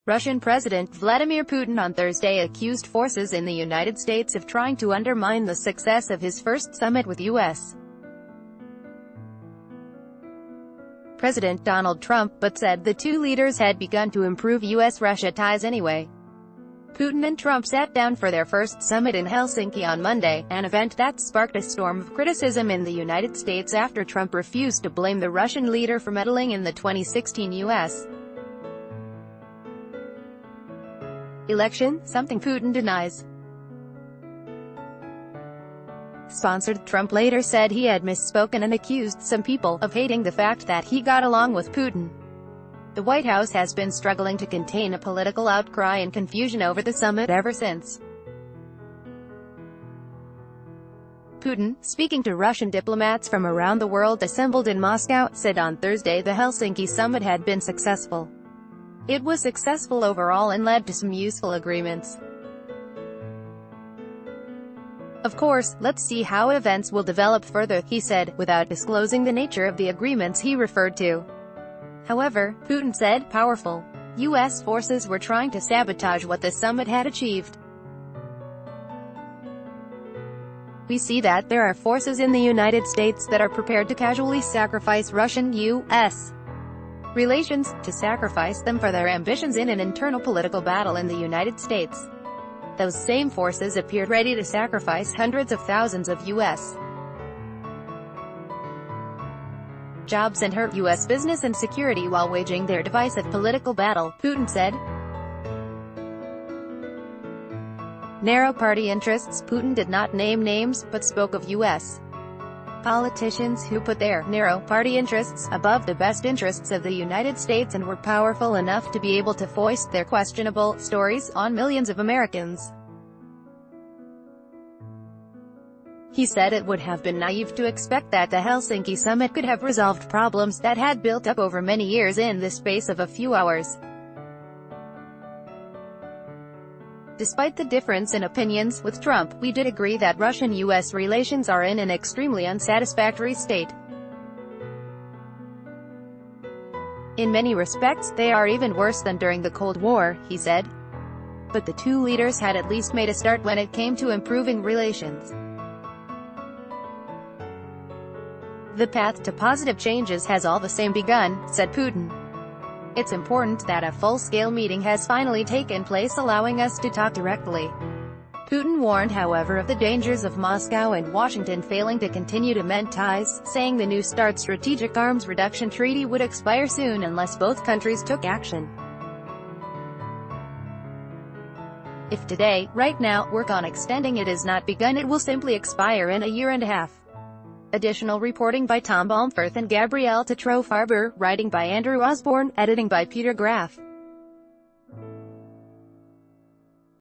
Russian President Vladimir Putin on Thursday accused forces in the United States of trying to undermine the success of his first summit with U.S. President Donald Trump, but said the two leaders had begun to improve U.S.-Russia ties anyway. Putin and Trump sat down for their first summit in Helsinki on Monday, an event that sparked a storm of criticism in the United States after Trump refused to blame the Russian leader for meddling in the 2016 U.S. election, something Putin denies. Sponsored Trump later said he had misspoken and accused some people of hating the fact that he got along with Putin. The White House has been struggling to contain a political outcry and confusion over the summit ever since. Putin, speaking to Russian diplomats from around the world assembled in Moscow, said on Thursday the Helsinki summit had been successful. It was successful overall and led to some useful agreements. Of course, let's see how events will develop further, he said, without disclosing the nature of the agreements he referred to. However, Putin said, powerful U.S. forces were trying to sabotage what the summit had achieved. We see that there are forces in the United States that are prepared to casually sacrifice Russian-U.S. relations, to sacrifice them for their ambitions in an internal political battle in the United States. Those same forces appeared ready to sacrifice hundreds of thousands of U.S. jobs and hurt U.S. business and security while waging their divisive political battle, Putin said. Narrow party interests. Putin did not name names, but spoke of U.S. politicians who put their narrow party interests above the best interests of the United States and were powerful enough to be able to foist their questionable stories on millions of Americans. He said it would have been naive to expect that the Helsinki summit could have resolved problems that had built up over many years in the space of a few hours. Despite the difference in opinions with Trump, we did agree that Russian-U.S. relations are in an extremely unsatisfactory state. In many respects, they are even worse than during the Cold War, he said. But the two leaders had at least made a start when it came to improving relations. The path to positive changes has all the same begun, said Putin. It's important that a full-scale meeting has finally taken place, allowing us to talk directly. Putin warned, however, of the dangers of Moscow and Washington failing to continue to mend ties, saying the New START strategic arms reduction treaty would expire soon unless both countries took action. If today, right now, work on extending it is not begun, it will simply expire in a year and a half. Additional reporting by Tom Baumfirth and Gabrielle Tetreau-Farber, writing by Andrew Osborne, editing by Peter Graff.